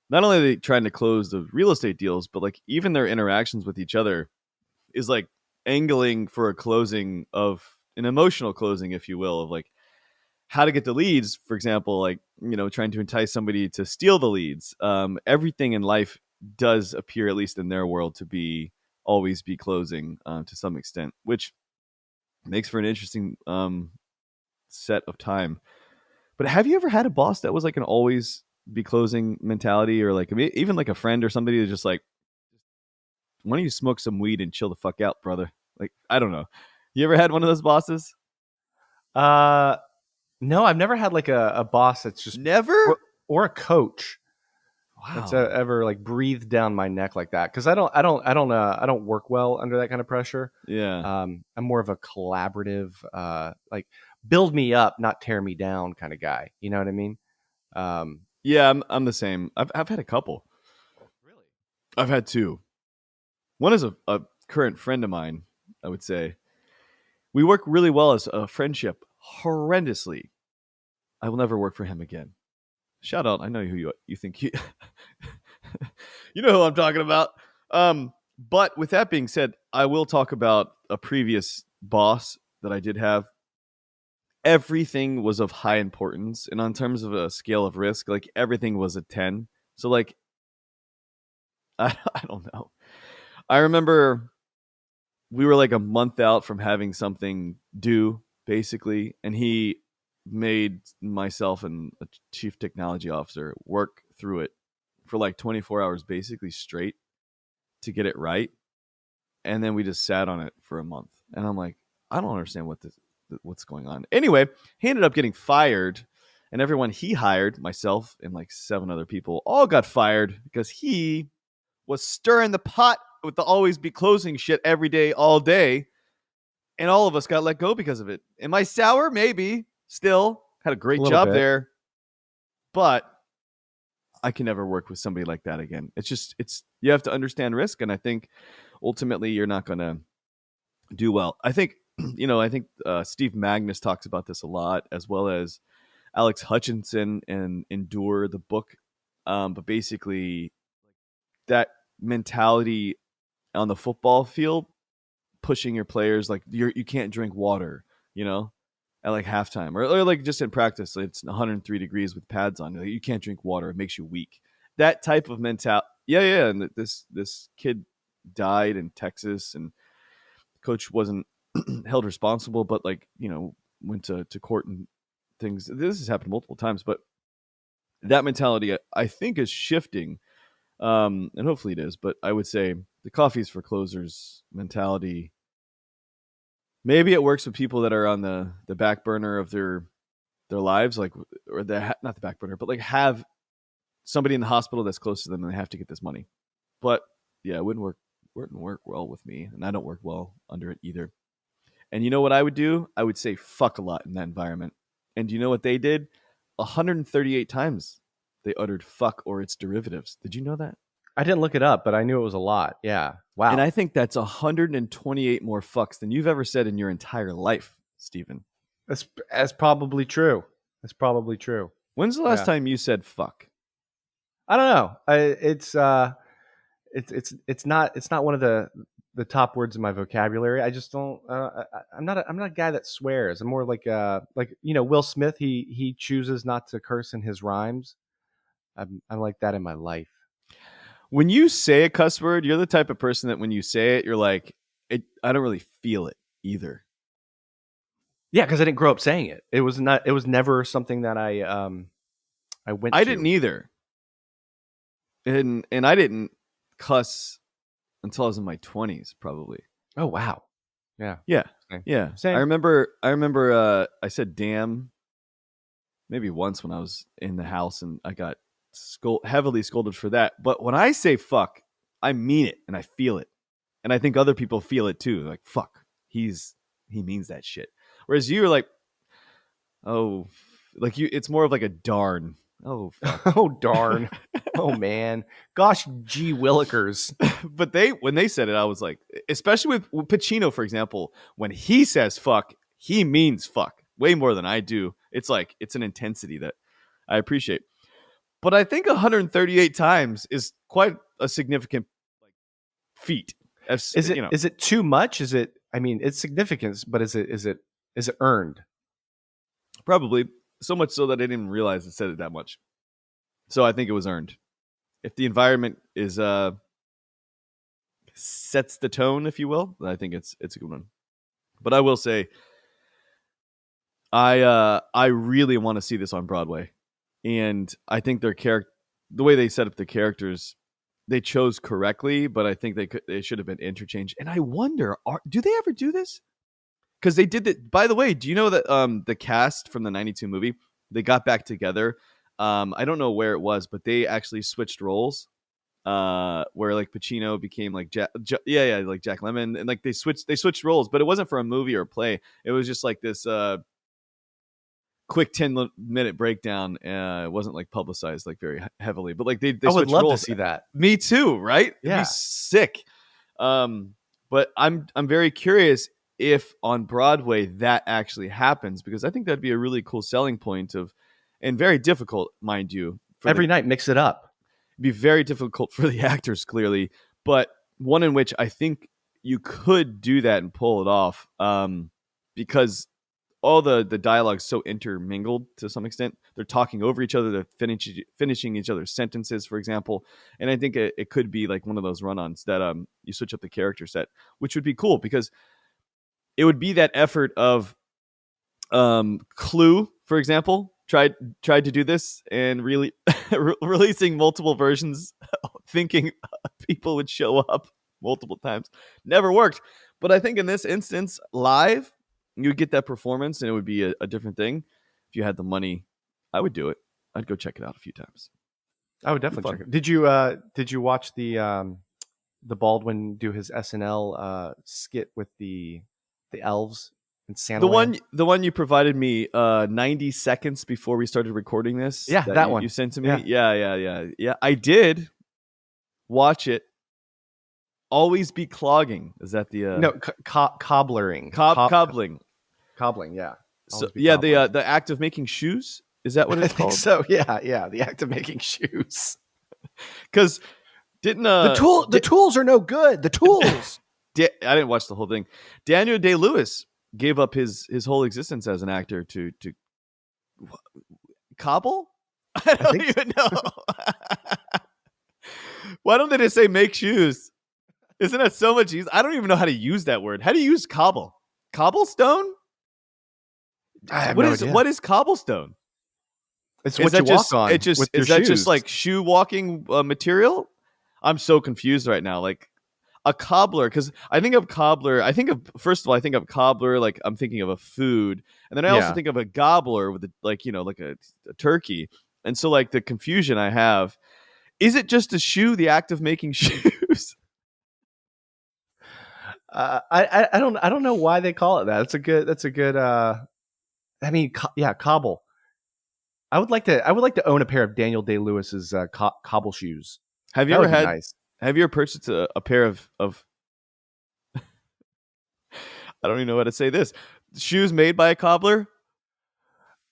[SPEAKER 1] not only are they trying to close the real estate deals, but like even their interactions with each other is like angling for a closing of an emotional closing, if you will, of like how to get the leads. For example, like, you know, trying to entice somebody to steal the leads. Everything in life does appear, at least in their world, to be always be closing to some extent, which makes for an interesting set of time. But have you ever had a boss that was like an always be closing mentality, or like even like a friend or somebody that's just like, why don't you smoke some weed and chill the fuck out, brother? Like, I don't know. You ever had one of those bosses?
[SPEAKER 2] No, I've never had like a boss that's just
[SPEAKER 1] Never?
[SPEAKER 2] or a coach that's
[SPEAKER 1] Wow.
[SPEAKER 2] ever like breathed down my neck like that. Because I don't work well under that kind of pressure.
[SPEAKER 1] Yeah.
[SPEAKER 2] I'm more of a collaborative, like build me up, not tear me down kind of guy. You know what I mean? Um,
[SPEAKER 1] Yeah, I'm the same. I've had a couple.
[SPEAKER 2] Really?
[SPEAKER 1] I've had two. One is a current friend of mine, I would say. We work really well as a friendship, horrendously. I will never work for him again. Shout out. I know who you think you you know who I'm talking about. But with that being said, I will talk about a previous boss that I did have. Everything was of high importance, and on terms of a scale of risk, like everything was a 10. So like I don't know. I remember we were like a month out from having something due, basically, and he made myself and a chief technology officer work through it for like 24 hours, basically straight, to get it right. And then we just sat on it for a month. And I'm like, I don't understand what's going on. Anyway, he ended up getting fired, and everyone he hired, myself and like 7 other people, all got fired because he was stirring the pot with the always be closing shit every day, all day. And all of us got let go because of it. Am I sour? Maybe. Still, had a
[SPEAKER 2] a
[SPEAKER 1] great
[SPEAKER 2] little
[SPEAKER 1] job
[SPEAKER 2] bit.
[SPEAKER 1] there. But I can never work with somebody like that again. You have to understand risk. And I think ultimately you're not going to do well. I think, Steve Magnus talks about this a lot, as well as Alex Hutchinson and Endure, the book. But basically, that mentality on the football field, pushing your players like you can't drink water, you know, at like halftime, or like just in practice, it's 103 degrees with pads on. Like, you can't drink water; it makes you weak. That type of mentality. Yeah, yeah. And this kid died in Texas, and the coach wasn't held responsible, but like, went to court and things. This has happened multiple times, but that mentality, I think, is shifting, and hopefully it is. But I would say the coffees for closers mentality. Maybe it works with people that are on the back burner of their lives, like, or not the back burner, but like have somebody in the hospital that's close to them and they have to get this money. But yeah, it wouldn't work well with me, and I don't work well under it either. And you know what I would do? I would say fuck a lot in that environment. And you know what they did? 138 times they uttered fuck or its derivatives. Did you know that?
[SPEAKER 2] I didn't look it up, but I knew it was a lot. Yeah.
[SPEAKER 1] And
[SPEAKER 2] Wow.
[SPEAKER 1] I think that's 128 more fucks than you've ever said in your entire life, Stephen.
[SPEAKER 2] That's probably true. That's probably true.
[SPEAKER 1] When's the last
[SPEAKER 2] Yeah.
[SPEAKER 1] time you said fuck?
[SPEAKER 2] I don't know. It's not one of the top words in my vocabulary. I just don't. I'm not a guy that swears. I'm more like Will Smith. He chooses not to curse in his rhymes. I'm like that in my life.
[SPEAKER 1] When you say a cuss word, you're the type of person that when you say it, you're like, I don't really feel it either.
[SPEAKER 2] Yeah, because I didn't grow up saying it. It was not. It was never something that I went
[SPEAKER 1] I didn't
[SPEAKER 2] to.
[SPEAKER 1] either. and I didn't cuss until I was in my 20s, probably.
[SPEAKER 2] Oh wow. Yeah.
[SPEAKER 1] Yeah.
[SPEAKER 2] Same.
[SPEAKER 1] Yeah.
[SPEAKER 2] Same.
[SPEAKER 1] I remember I said damn maybe once when I was in the house, and I got heavily scolded for that. But when I say fuck, I mean it and I feel it. And I think other people feel it too. Like, fuck, he means that shit. Whereas you're like, oh, like it's more of like a darn. Oh, fuck.
[SPEAKER 2] Oh darn. Oh man. Gosh, gee willikers.
[SPEAKER 1] But when they said it, I was like, especially with Pacino, for example, when he says fuck, he means fuck way more than I do. It's like, it's an intensity that I appreciate. But I think 138 times is quite a significant feat.
[SPEAKER 2] Is it too much? Is it? I mean, it's significant, but is it earned?
[SPEAKER 1] Probably, so much so that I didn't realize it said it that much. So I think it was earned. If the environment is sets the tone, if you will, then I think it's a good one. But I will say, I really want to see this on Broadway, and I think the way they set up the characters, they chose correctly, but I think they should have been interchanged. And I wonder, do they ever do this? Because they did that. By the way, do you know that the cast from the '92 movie, they got back together? I don't know where it was, but they actually switched roles. Where like Pacino became like like Jack Lemmon, and like they switched roles, but it wasn't for a movie or a play. It was just like this quick 10-minute breakdown. It wasn't like publicized like very heavily, but like they
[SPEAKER 2] I would love
[SPEAKER 1] roles.
[SPEAKER 2] to see that.
[SPEAKER 1] Me too, right?
[SPEAKER 2] Yeah.
[SPEAKER 1] It'd be sick. But I'm very curious if on Broadway that actually happens, because I think that'd be a really cool selling point and very difficult, mind you.
[SPEAKER 2] Every night, mix it up.
[SPEAKER 1] It'd be very difficult for the actors, clearly, but one in which I think you could do that and pull it off, because all the dialogue's so intermingled to some extent. They're talking over each other. They're finishing each other's sentences, for example. And I think it could be like one of those run-ons that you switch up the character set, which would be cool, because it would be that effort of Clue, for example, tried to do this and really releasing multiple versions, thinking people would show up multiple times. Never worked. But I think in this instance, live, you would get that performance, and it would be a different thing. If you had the money, I would do it. I'd go check it out a few times.
[SPEAKER 2] I would definitely check it. Did you watch the Baldwin do his SNL skit with the elves and Santa?
[SPEAKER 1] The one you provided me 90 seconds before we started recording this.
[SPEAKER 2] Yeah, that one
[SPEAKER 1] you sent to me. Yeah. I did watch it. Always be clogging. Is that the
[SPEAKER 2] no cobblering?
[SPEAKER 1] Cobbling.
[SPEAKER 2] Cobbling. Yeah.
[SPEAKER 1] So yeah, the act of making shoes. Is that what it's called?
[SPEAKER 2] So yeah, the act of making shoes.
[SPEAKER 1] Because didn't
[SPEAKER 2] the tools are no good. The tools.
[SPEAKER 1] I didn't watch the whole thing. Daniel Day-Lewis gave up his whole existence as an actor to cobble. I don't even know. Why don't they just say make shoes? Isn't that so much easier? I don't even know how to use that word. How do you use cobble? Cobblestone?
[SPEAKER 2] I have no idea.
[SPEAKER 1] What is cobblestone?
[SPEAKER 2] It's what you walk on.
[SPEAKER 1] Is that just like shoe walking material? I'm so confused right now. Like a cobbler, because I think of cobbler. First of all, I think of cobbler like I'm thinking of a food, and then I also think of a gobbler with like a turkey. And so like the confusion I have, is it just a shoe? The act of making shoes?
[SPEAKER 2] I don't know why they call it that. That's a good. I mean, cobble. I would like to own a pair of Daniel Day-Lewis's cobble shoes.
[SPEAKER 1] Have you ever purchased a pair of I don't even know how to say this, shoes made by a cobbler?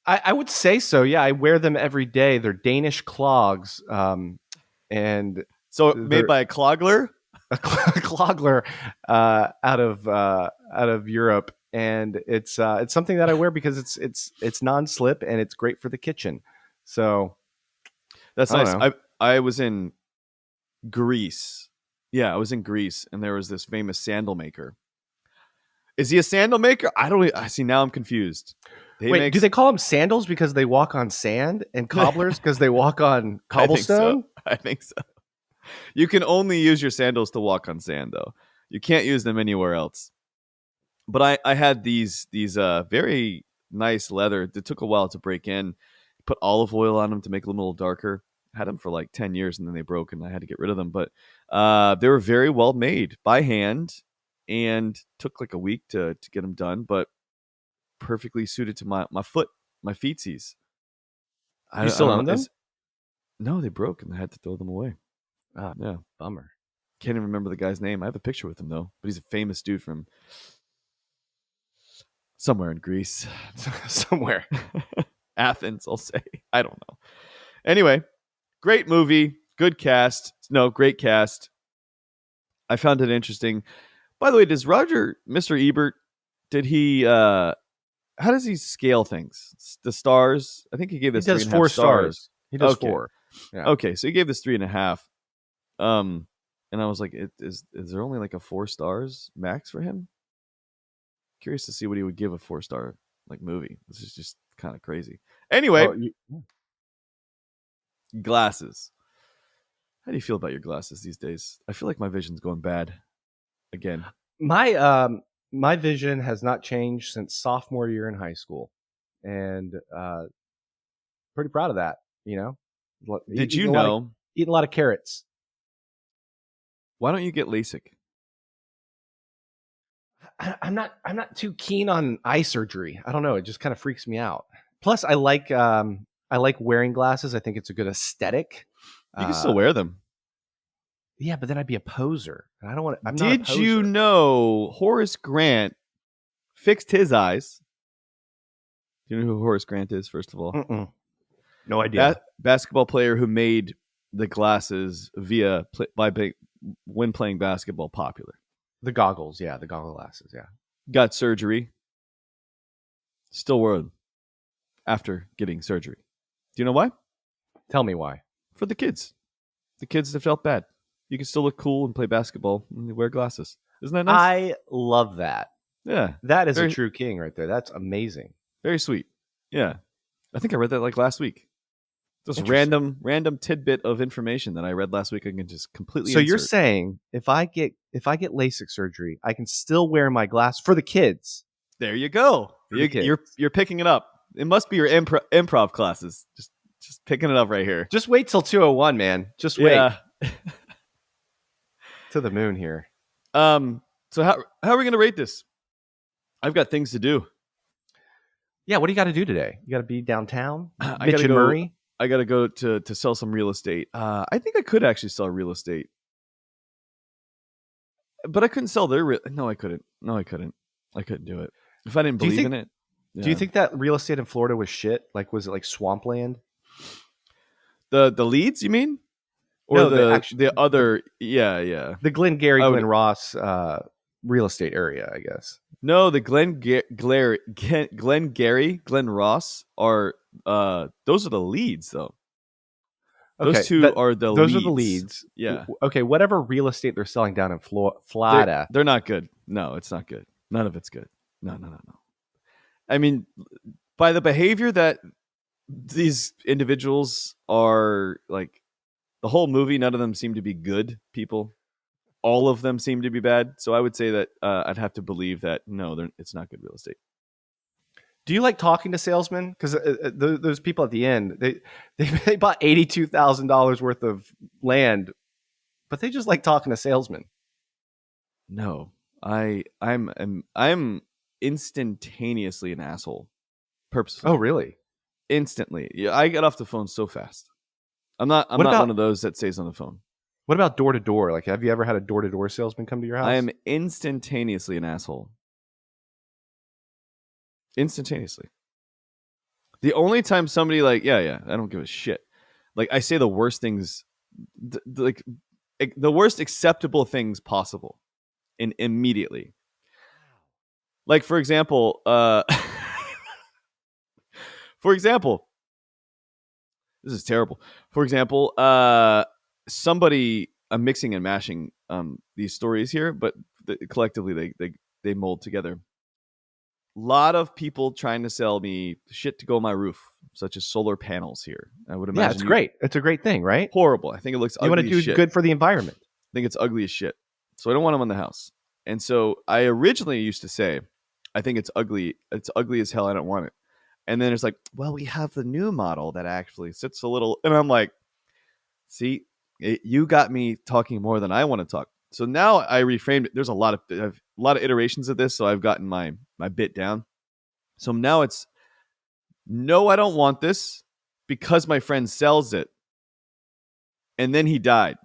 [SPEAKER 2] I would say so. Yeah, I wear them every day. They're Danish clogs, and
[SPEAKER 1] so made by a clogler.
[SPEAKER 2] A clogler out of Europe, and it's something that I wear because it's non-slip and it's great for the kitchen. So
[SPEAKER 1] that's nice. I was in Greece. Yeah, I was in Greece, and there was this famous sandal maker. Is he a sandal maker? I see. Now I'm confused.
[SPEAKER 2] Do they call them sandals because they walk on sand, and cobblers because they walk on cobblestone?
[SPEAKER 1] I think so. You can only use your sandals to walk on sand, though. You can't use them anywhere else. But I had these very nice leather. It took a while to break in. Put olive oil on them to make them a little darker. Had them for like 10 years and then they broke and I had to get rid of them. But they were very well made by hand and took like a week to get them done, but perfectly suited to my foot, my feetsies.
[SPEAKER 2] You still own them?
[SPEAKER 1] No, they broke and I had to throw them away.
[SPEAKER 2] Ah, yeah, bummer.
[SPEAKER 1] Can't even remember the guy's name. I have a picture with him though, but he's a famous dude from somewhere in Greece.
[SPEAKER 2] Somewhere.
[SPEAKER 1] Athens, I'll say. I don't know. Anyway, great movie. Good cast. No, great cast. I found it interesting. By the way, does Mr. Ebert, did he, how does he scale things? The stars? I think he gave this
[SPEAKER 2] 4 stars. He does
[SPEAKER 1] okay.
[SPEAKER 2] 4.
[SPEAKER 1] Yeah. Okay, so he gave this 3.5. And I was like, is there only like a 4 stars max for him? Curious to see what he would give a 4-star like movie. This is just kind of crazy. Anyway, glasses. How do you feel about your glasses these days? I feel like my vision's going bad again.
[SPEAKER 2] My vision has not changed since sophomore year in high school, and pretty proud of that. You know,
[SPEAKER 1] did you know
[SPEAKER 2] eating a lot of carrots?
[SPEAKER 1] Why don't you get LASIK?
[SPEAKER 2] I'm not too keen on eye surgery. I don't know. It just kind of freaks me out. Plus, I like wearing glasses. I think it's a good aesthetic.
[SPEAKER 1] You can still wear them.
[SPEAKER 2] Yeah, but then I'd be a poser. And I don't want.
[SPEAKER 1] Did you know Horace Grant fixed his eyes? Do you know who Horace Grant is? First of all,
[SPEAKER 2] no idea.
[SPEAKER 1] Basketball player who made the glasses when playing basketball popular.
[SPEAKER 2] The goggles, yeah, the goggle glasses, yeah.
[SPEAKER 1] Got surgery. Still wore them after getting surgery. Do you know why?
[SPEAKER 2] Tell me why.
[SPEAKER 1] For the kids. The kids that felt bad. You can still look cool and play basketball and wear glasses. Isn't that nice?
[SPEAKER 2] I love that.
[SPEAKER 1] Yeah.
[SPEAKER 2] That is a true king right there. That's amazing.
[SPEAKER 1] Very sweet. Yeah. I think I read that like last week. Just random tidbit of information that I read last week. I can just completely.
[SPEAKER 2] So you're saying if I get LASIK surgery, I can still wear my glass for the kids?
[SPEAKER 1] There you go. You're picking it up. It must be your improv classes. Just picking it up right here.
[SPEAKER 2] Just wait till 201, man. Just wait.
[SPEAKER 1] Yeah.
[SPEAKER 2] To the moon here.
[SPEAKER 1] So how are we going to rate this? I've got things to do.
[SPEAKER 2] Yeah, what do you got to do today? You got to be downtown.
[SPEAKER 1] I got to go. Murray. I got to go to sell some real estate. I think I could actually sell real estate, but I couldn't sell their. No, I couldn't. I couldn't do it if I didn't believe in it. Yeah.
[SPEAKER 2] Do you think that real estate in Florida was shit? Like, was it like swampland?
[SPEAKER 1] The leads, you mean? Or no, the other? Yeah.
[SPEAKER 2] The Glengarry Glen Ross real estate area, I guess.
[SPEAKER 1] No, the Glengarry Glen Ross are those are the leads though. Those
[SPEAKER 2] okay,
[SPEAKER 1] two are the leads.
[SPEAKER 2] Those are the leads.
[SPEAKER 1] Yeah.
[SPEAKER 2] Okay, whatever real estate they're selling down in Florida.
[SPEAKER 1] They're not good. No, it's not good. None of it's good. No. I mean, by the behavior that these individuals are like, the whole movie, none of them seem to be good people. All of them seem to be bad. So I would say that I'd have to believe that, no, it's not good real estate.
[SPEAKER 2] Do you like talking to salesmen? Because those people at the end, they bought $82,000 worth of land, but they just like talking to salesmen.
[SPEAKER 1] No, I'm instantaneously an asshole. Purposefully.
[SPEAKER 2] Oh, really?
[SPEAKER 1] Instantly. Yeah, I get off the phone so fast. I'm not one of those that stays on the phone.
[SPEAKER 2] What about door to door? Like, have you ever had a door to door salesman come to your house?
[SPEAKER 1] I am instantaneously an asshole. Instantaneously. The only time somebody like, yeah, I don't give a shit. Like, I say the worst things, like the worst acceptable things possible, and immediately. Like, for example, this is terrible. For example, somebody, I'm mixing and mashing these stories here, but collectively they mold together. lot of people trying to sell me shit to go on my roof, such as solar panels here. I would
[SPEAKER 2] Yeah,
[SPEAKER 1] imagine
[SPEAKER 2] it's great. It's a great thing, right?
[SPEAKER 1] horrible. I think it looks
[SPEAKER 2] You want to
[SPEAKER 1] ugly as
[SPEAKER 2] do
[SPEAKER 1] shit.
[SPEAKER 2] good for the environment.
[SPEAKER 1] I think it's ugly as shit. So I don't want them on the house. And so I originally used to say, I think it's ugly. It's ugly as hell. I don't want it. And then it's like, well, we have the new model that actually sits a little. And I'm like, see, you got me talking more than I want to talk. So now I reframed it. There's a lot of iterations of this. So I've gotten my bit down. So now it's, no, I don't want this because my friend sells it. And then he died.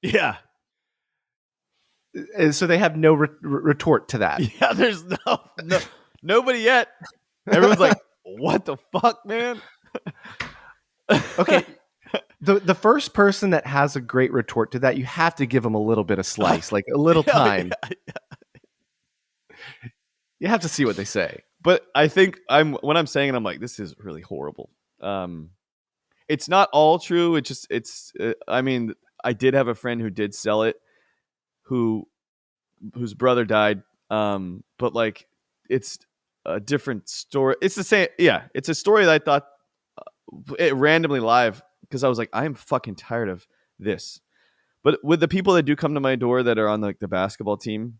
[SPEAKER 1] Yeah.
[SPEAKER 2] So they have no retort to that.
[SPEAKER 1] Yeah, there's nobody yet. Everyone's like, what the fuck, man?
[SPEAKER 2] Okay. The first person that has a great retort to that, you have to give them a little bit of slice, like a little time.
[SPEAKER 1] Yeah.
[SPEAKER 2] You have to see what they say.
[SPEAKER 1] But I think when I'm saying it, I'm like, this is really horrible. It's not all true. I mean, I did have a friend who did sell it, whose brother died. But like, it's a different story. It's the same. Yeah, it's a story that I thought it randomly live because I was like, I am fucking tired of this. But with the people that do come to my door that are on like the basketball team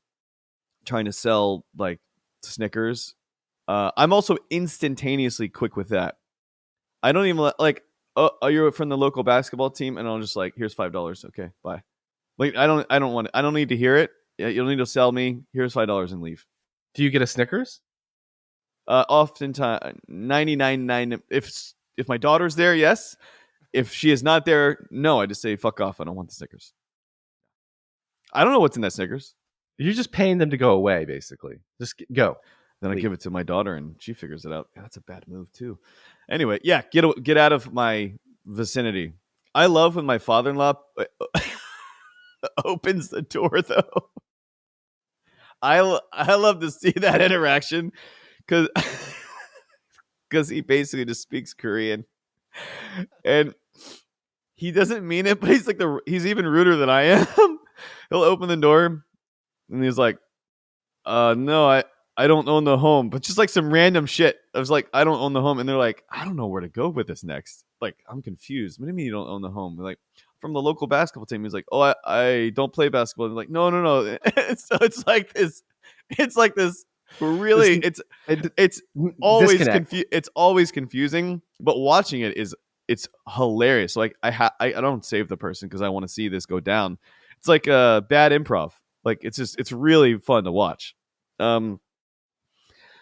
[SPEAKER 1] trying to sell like Snickers, I'm also instantaneously quick with that. I don't even like, oh, you're from the local basketball team, and I'll just like, here's $5. Okay, bye. Like I don't want it. I don't need to hear it. You don't need to sell me. Here's $5 and leave.
[SPEAKER 2] Do you get a Snickers?
[SPEAKER 1] Oftentimes, 99.9. If my daughter's there, yes. If she is not there, no. I just say fuck off. I don't want the Snickers. I don't know what's in that Snickers.
[SPEAKER 2] You're just paying them to go away, basically. Just go.
[SPEAKER 1] Then I give it to my daughter, and she figures it out. Yeah, that's a bad move too. Anyway, yeah, get out of my vicinity. I love when my father-in-law opens the door, though. I love to see that interaction because he basically just speaks Korean, and he doesn't mean it, but he's even ruder than I am. He'll open the door, and he's like, no, I don't own the home, but just like some random shit. I was like, I don't own the home. And they're like, I don't know where to go with this next. Like, I'm confused. What do you mean you don't own the home? They're like, from the local basketball team. He's like, oh, I don't play basketball. They're like, no. So it's like this really, it's always it's always confusing, but watching it's hilarious. So like I don't save the person because I want to see this go down. It's like a bad improv. Like it's really fun to watch.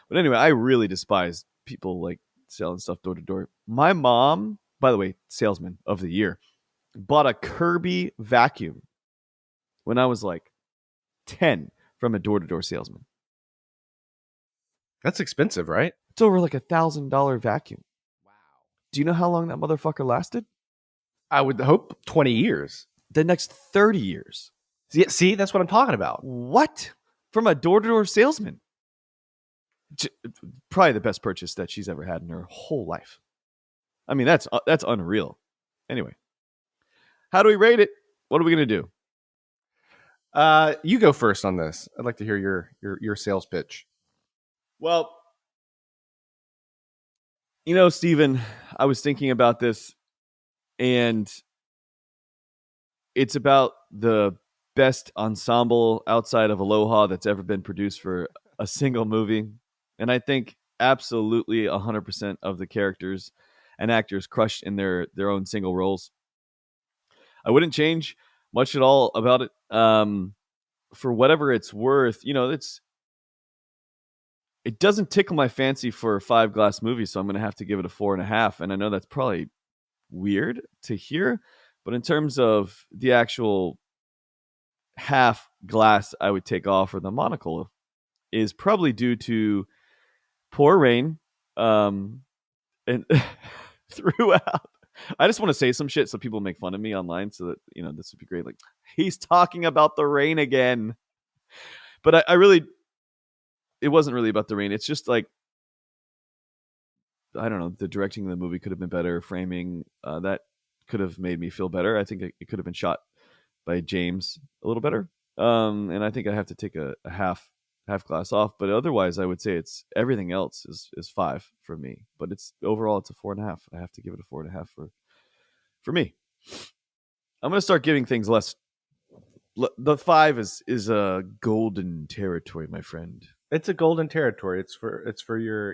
[SPEAKER 1] But anyway, I really despise people like selling stuff door to door. My mom, by the way, salesman of the year, bought a Kirby vacuum when I was like 10 from a door to door salesman.
[SPEAKER 2] That's expensive, right?
[SPEAKER 1] It's over like $1,000 vacuum. Wow. Do you know how long that motherfucker lasted?
[SPEAKER 2] I would hope 20 years.
[SPEAKER 1] The next 30 years.
[SPEAKER 2] See, that's what I'm talking about.
[SPEAKER 1] What? From a door to door salesman? Probably the best purchase that she's ever had in her whole life. I mean, that's unreal. Anyway, how do we rate it? What are we going to do?
[SPEAKER 2] You go first on this. I'd like to hear your sales pitch.
[SPEAKER 1] Well, Stephen, I was thinking about this, and it's about the best ensemble outside of Aloha that's ever been produced for a single movie. And I think absolutely 100% of the characters and actors crushed in their own single roles. I wouldn't change much at all about it. For whatever it's worth, it doesn't tickle my fancy for a 5-glass movie, so I'm going to have to give it a 4.5. And I know that's probably weird to hear, but in terms of the actual half glass I would take off, or the monocle, is probably due to poor rain. And throughout, I just want to say some shit so people make fun of me online, so that this would be great. Like, he's talking about the rain again, but I really, it wasn't really about the rain. It's just like, I don't know, the directing of the movie could have been better. Framing that could have made me feel better. I think it could have been shot by James a little better. And I think I have to take a half glass off. But otherwise, I would say it's everything else is 5 for me. But it's overall it's a 4.5. I have to give it a 4.5 for me. I'm gonna start giving things less. The 5 is a golden territory, my friend.
[SPEAKER 2] It's a golden territory. It's for your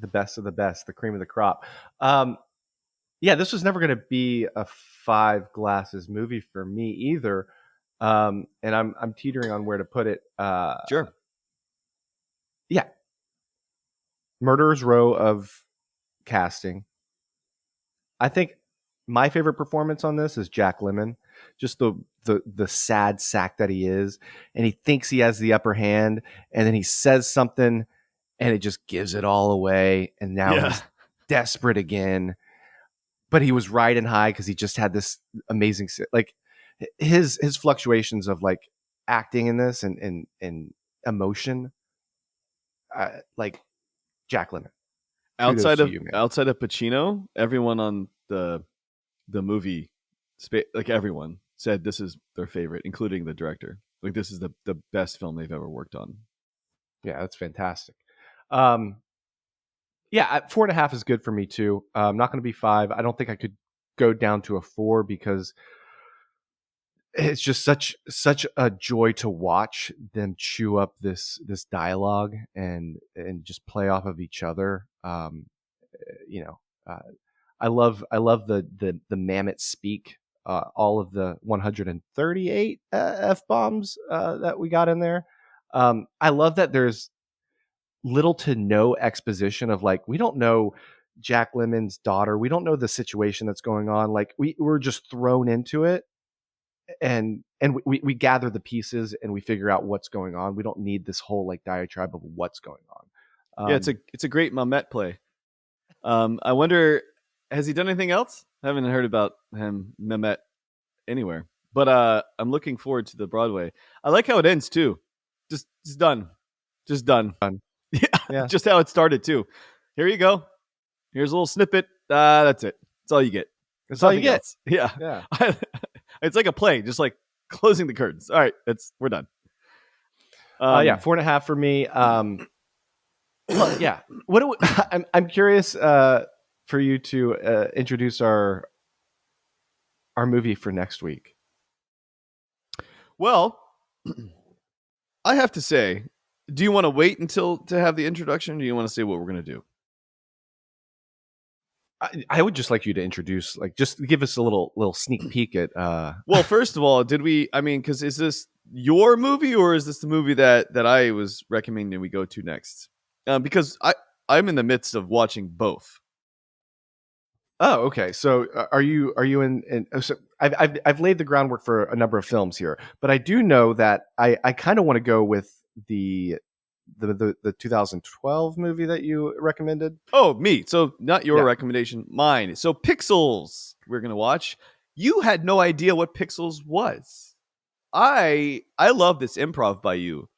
[SPEAKER 2] the best of the best, the cream of the crop. Yeah, this was never going to be a 5 glasses movie for me either. And I'm teetering on where to put it.
[SPEAKER 1] Sure.
[SPEAKER 2] Yeah. Murderer's Row of casting. I think my favorite performance on this is Jack Lemmon. Just the sad sack that he is, and he thinks he has the upper hand, and then he says something, and it just gives it all away. And now he's desperate again. But he was riding high because he just had this amazing, like his fluctuations of like acting in this and emotion, like Jack Lemmon.
[SPEAKER 1] Outside of Pacino, everyone on the movie, like everyone said this is their favorite, including the director. Like this is the best film they've ever worked on.
[SPEAKER 2] Yeah, that's fantastic. Yeah, 4.5 is good for me too. I'm not going to be 5. I don't think I could go down to a 4 because it's just such a joy to watch them chew up this dialogue and just play off of each other. You know, I love the Mamet speak. All of the 138 f bombs that we got in there. I love that there's little to no exposition of like, we don't know Jack Lemmon's daughter. We don't know the situation that's going on. Like we're just thrown into it and we gather the pieces and we figure out what's going on. We don't need this whole like diatribe of what's going on.
[SPEAKER 1] Yeah, it's a great Mamet play. I wonder, has he done anything else? I haven't heard about him, Mamet, anywhere. But I'm looking forward to the Broadway. I like how it ends too. Just done. Just done. Yeah, just how it started too. Here you go. Here's a little snippet. That's it. That's all you get.
[SPEAKER 2] That's all you get.
[SPEAKER 1] Else. Yeah. It's like a play, just like closing the curtains. All right, we're done.
[SPEAKER 2] Yeah, 4.5 for me. Well, yeah. I'm curious for you to introduce our movie for next week.
[SPEAKER 1] Well, I have to say, do you want to wait until to have the introduction? Or do you want to say what we're going to do?
[SPEAKER 2] I would just like you to introduce, like, just give us a little sneak peek at.
[SPEAKER 1] Well, first of all, did we? I mean, because is this your movie or is this the movie that I was recommending we go to next? Because I'm in the midst of watching both.
[SPEAKER 2] Oh, okay. So are you in so I've laid the groundwork for a number of films here, but I do know that I kind of want to go with the 2012 movie that you recommended.
[SPEAKER 1] Oh, me. So not your recommendation, mine. So Pixels we're going to watch. You had no idea what Pixels was. I love this improv by you.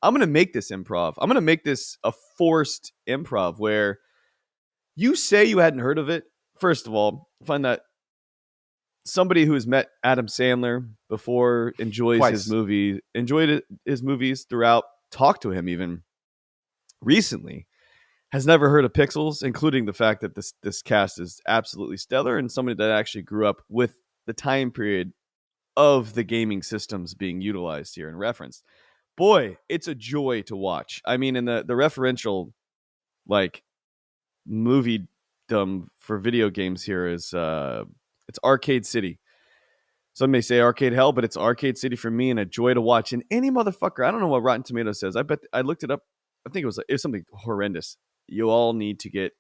[SPEAKER 1] I'm going to make this improv. I'm going to make this a forced improv where you say you hadn't heard of it. First of all, find that somebody who has met Adam Sandler before, enjoyed his movies throughout, talked to him even recently, has never heard of Pixels, including the fact that this cast is absolutely stellar and somebody that actually grew up with the time period of the gaming systems being utilized here and referenced. Boy, it's a joy to watch. I mean, in the referential, like, movie for video games here is it's Arcade City. Some may say Arcade Hell, but it's Arcade City for me and a joy to watch. And any motherfucker, I don't know what Rotten Tomatoes says. I bet I looked it up. I think it was something horrendous. You all need to get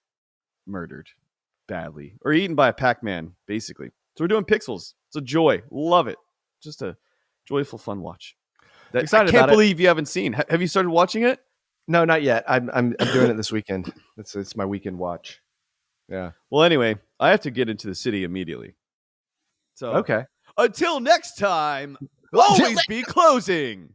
[SPEAKER 1] murdered badly or eaten by a Pac-Man, basically. So we're doing Pixels. It's a joy. Love it. Just a joyful, fun watch. I can't believe you haven't seen. Have you started watching it?
[SPEAKER 2] No, not yet. I'm doing it this weekend. It's my weekend watch. Yeah.
[SPEAKER 1] Well, anyway, I have to get into the city immediately. So
[SPEAKER 2] okay.
[SPEAKER 1] Until next time, always be closing.